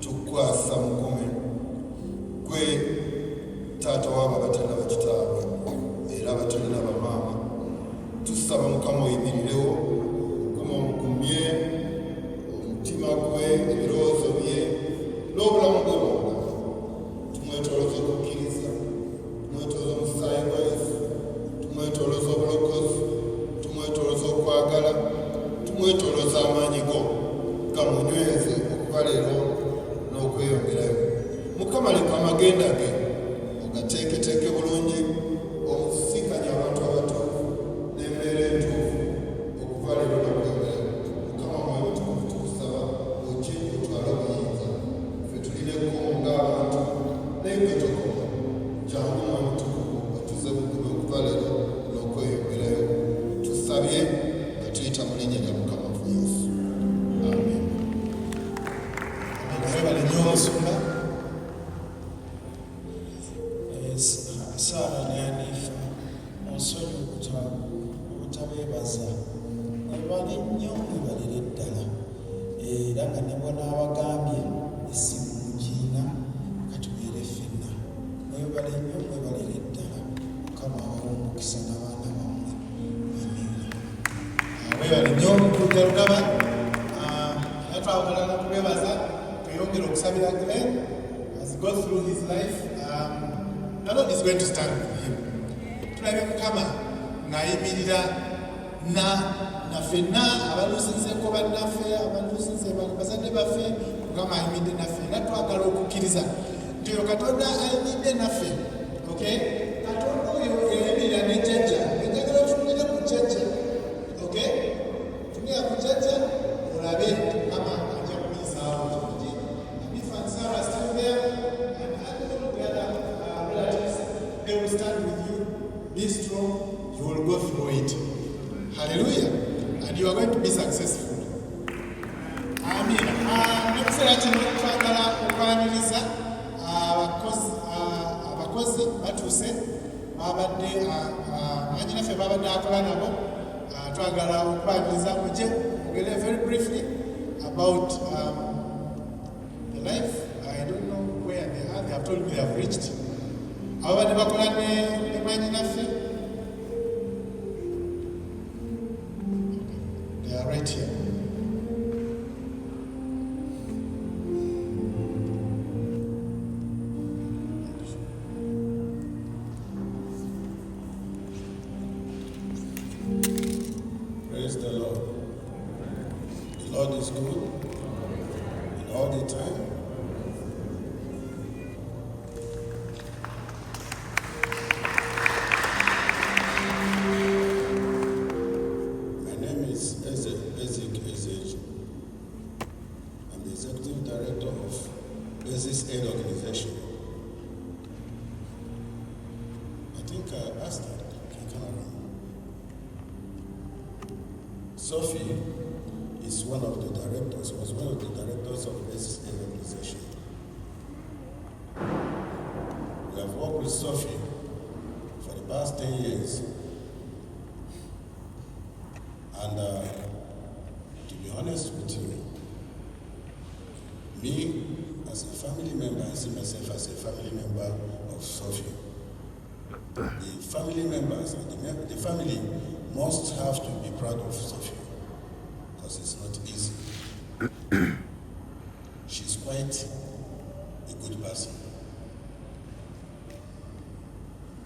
tukwasa mukome gwe taata waabo abatalina bakitaabwe era abatalina bamaama tusaba Mukama oyimirirewo Mukama omugumye omutima gwe ebirowoozo bye n'obulamu bwe bwonna tumwetoloza okukkiriza tumwetoloza omusaayi gwa Yesu tumwetoloza obulokozi tumwetoloza okwagala tumwetoloza amaanyi go gamunyweze okuva leero n'okweyongerayo. Mukama leka amagenda ge ogateeketeeke bulungi omusikanya abantu abatuufu n'embeera entuufu okuva leero n'okweyongerayo. Mukama mwoyo mutukuvu tukusaba oki otwale obuyinza ffe tulina ekkubo ng'abantu naye gwe tokoma jangu mwoyo mutukuvu otuze bugume okuva leero n'okweyongerayo. Tusabye nga tuyita mu linnya lya Mukama waffe Yesu. Amen. Everybody knows Sara Nanifa onsonyi obutabeebaza ebali nnyo ebalira eddala era nga ne bwona abagambye essimu mugiina katubeere ffenna mwebale nnyo mwebalira eddala Mukama awawo omukisa n'abaana bammwe. Mwebale nnyo Muntu Rugaba twagala n'okubeebaza tweyongere okusabira Glen as he goes through his life. The Lord is going to stand with him. Tulabye Mukama ng'ayimirira na ffenna abaluusinzeko bannaffe abaluusinze bazadde baffe Mukama ayimiridde naffe era twagala okukkiriza nti oyo Katonda ayimiridde naffe. Okay? Katonda oyo yayimirira ne jjajja enjagala otunulire ku jjajja. Okay? Tunulira ku jjajja olabe Mukama ajja kuyisaawo kingi. If and Sarah still there and all the other relatives, they will stand with you. Be strong. You will go through it. Hallelujah. And you are going to be successful. Amen. Nekusera kino twagala okwaniriza abakozi batuuse babadde mwanyinaffe babadde akola nabo twagala okwaniriza mujje ogere very briefly about the life. I don't know where they are. They have told me they have reached. Ababadde bakola ne mwanyinaffe. They are right here. Praise the Lord. The Lord is good and all the time. My name is Amaziga. I'm the Executive Director of Basis Aid Organization. I think I asked her. Can come around. Sophie is one of the directors, was one of the directors of Basis Aid Organization. We have worked with Sophie for the past 10 years. And to be honest with you, me as a family member, I see myself as a family member of Sophie. The family members and the family must have to be proud of Sophie because it's not easy. She's quite a good person.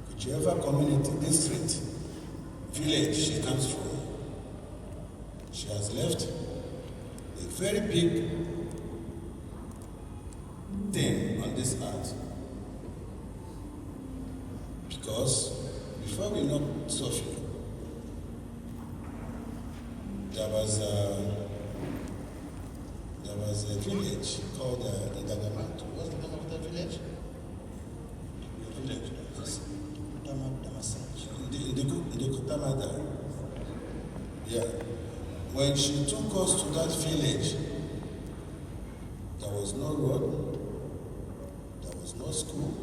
Whichever community, district, village she comes from, she has left a very big thing on this earth. Because before we know Sophie, there was a village called Indagamantu. What's the name of that village? The village. The Kutamada. Yeah. When she took us to that village, there was no road, there was no school.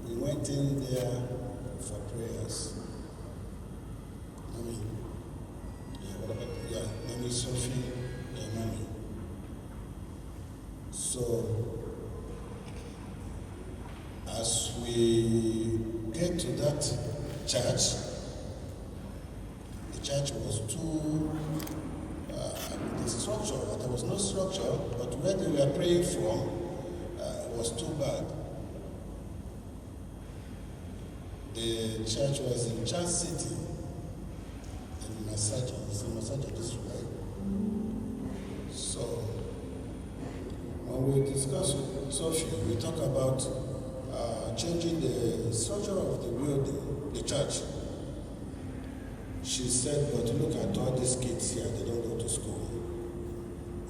We went in there for prayers. Mommy, Mommy Sophie, Mommy. So, as we get to that church, the church was too, the structure, there was no structure, but where they were praying from was too bad. The church was in Church City, in Masaja, it's in Masaja district, right? So, when we discuss with Sophie, we talk about changing the structure of the building, the church. She said, but look at all these kids here, they don't go to school.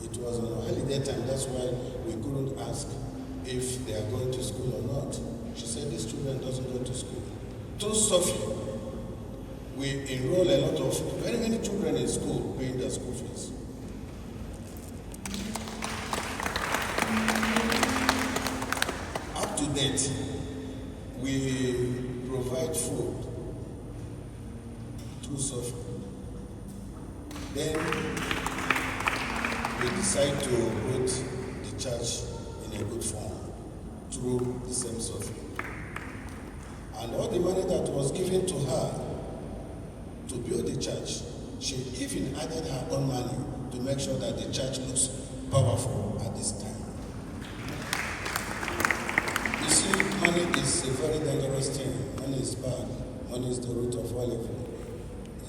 It was on a holiday time, that's why we couldn't ask if they are going to school or not. She said, these children doesn't go to school. Through Sophie, we enroll a lot of, very many children in school paying their school fees. Up to date, we provide food through Sophie. Then we decide to put the church in a good form through the same Sophie. And all the money that was given to her to build the church, she even added her own money to make sure that the church looks powerful at this time. You see, money is a very dangerous thing. Money is bad. Money is the root of all evil.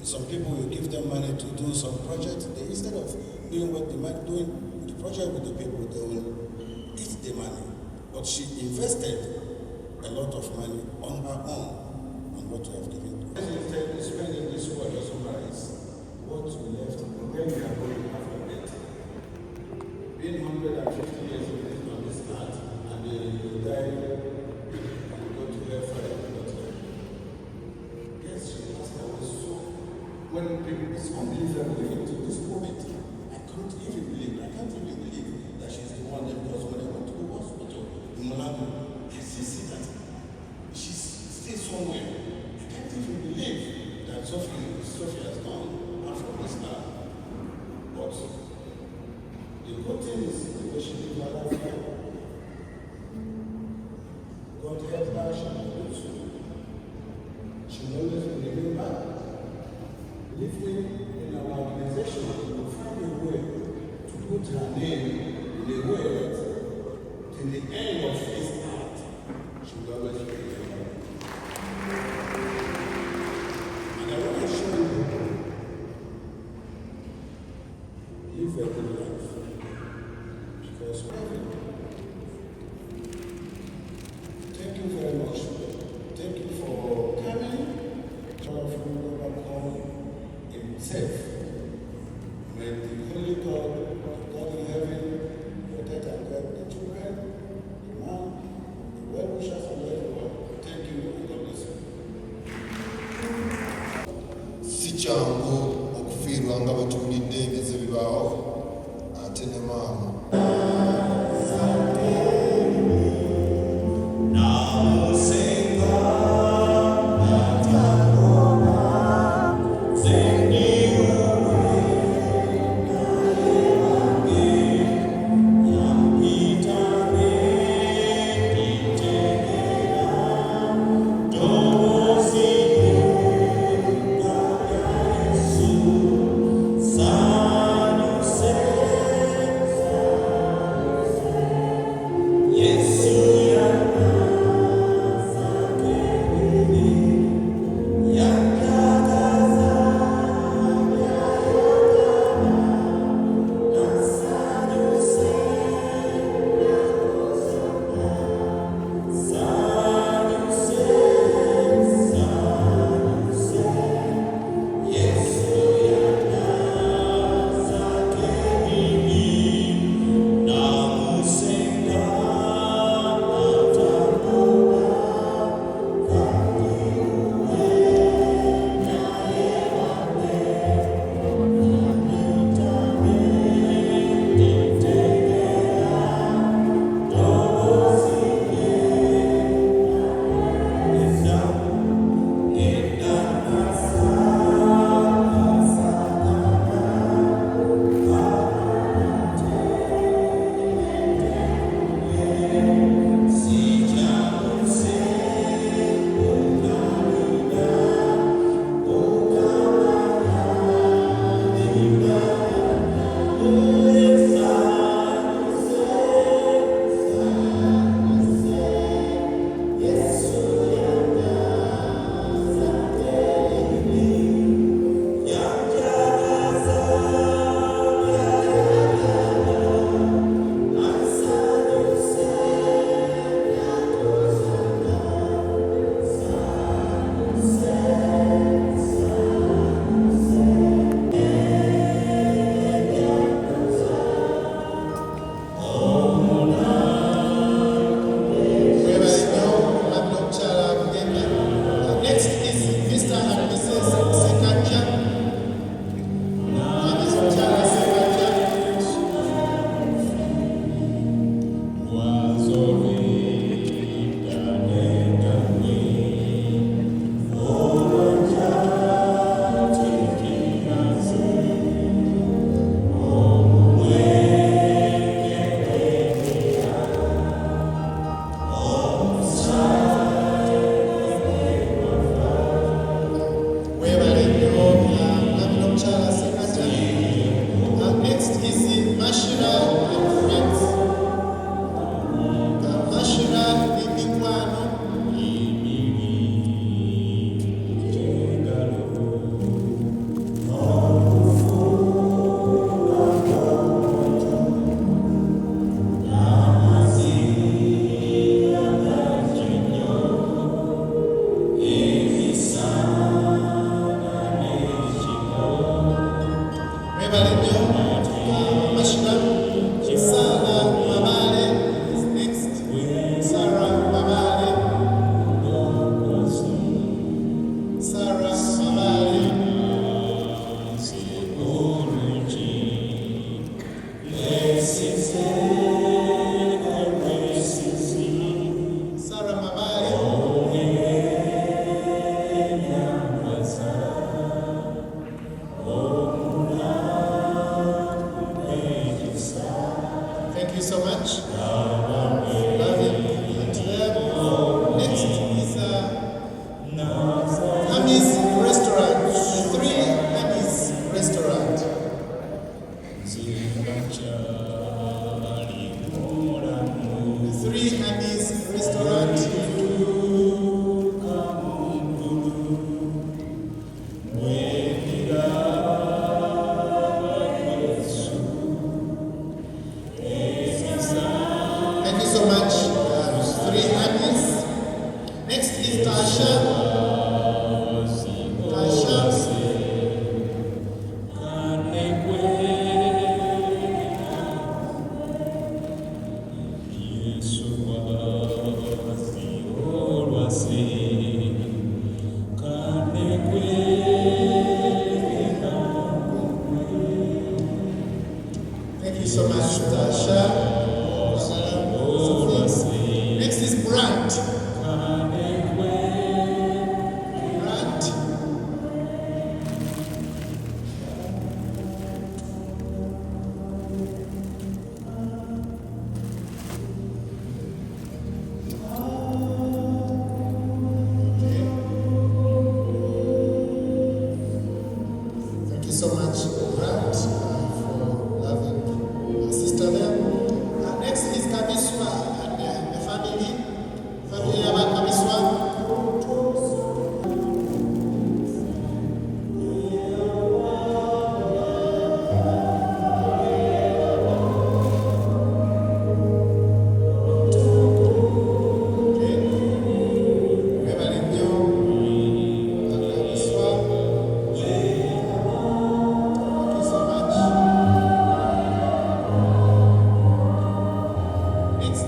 Some people will give them money to do some project. They, instead of doing doing the project with the people, they will eat the money. But she invested a lot of money on her own on what we have given to her. Instead of spending this world to summarize what we left and where we are going after that. Being 150 years old on this earth and they die and go to hellfire. Yes, she asked her so. When people, it's unbelievable even to this moment. I can't even believe that she's the one that was when I went to the hospital in Malawi. I see that she's still somewhere. I can't even believe that Sophie has gone out from this earth. But the good thing is the way she lived her life here. God help her, she will do so. She will always remember. Living in our organization, we will find a way to put her name much. Love him. Next is Hammy's Restaurant. The 3 Hammy's Restaurant. The 3 Hammy's Restaurant. Thank you so much. 3 Hammy's. Next is Tasha. Thank you so much, Tasha. Sophie. Next is Brant. Brant. Thank you so much, Brant, for loving our sister there. Next is Kamiswa and the family. Family of Kamiswa. Next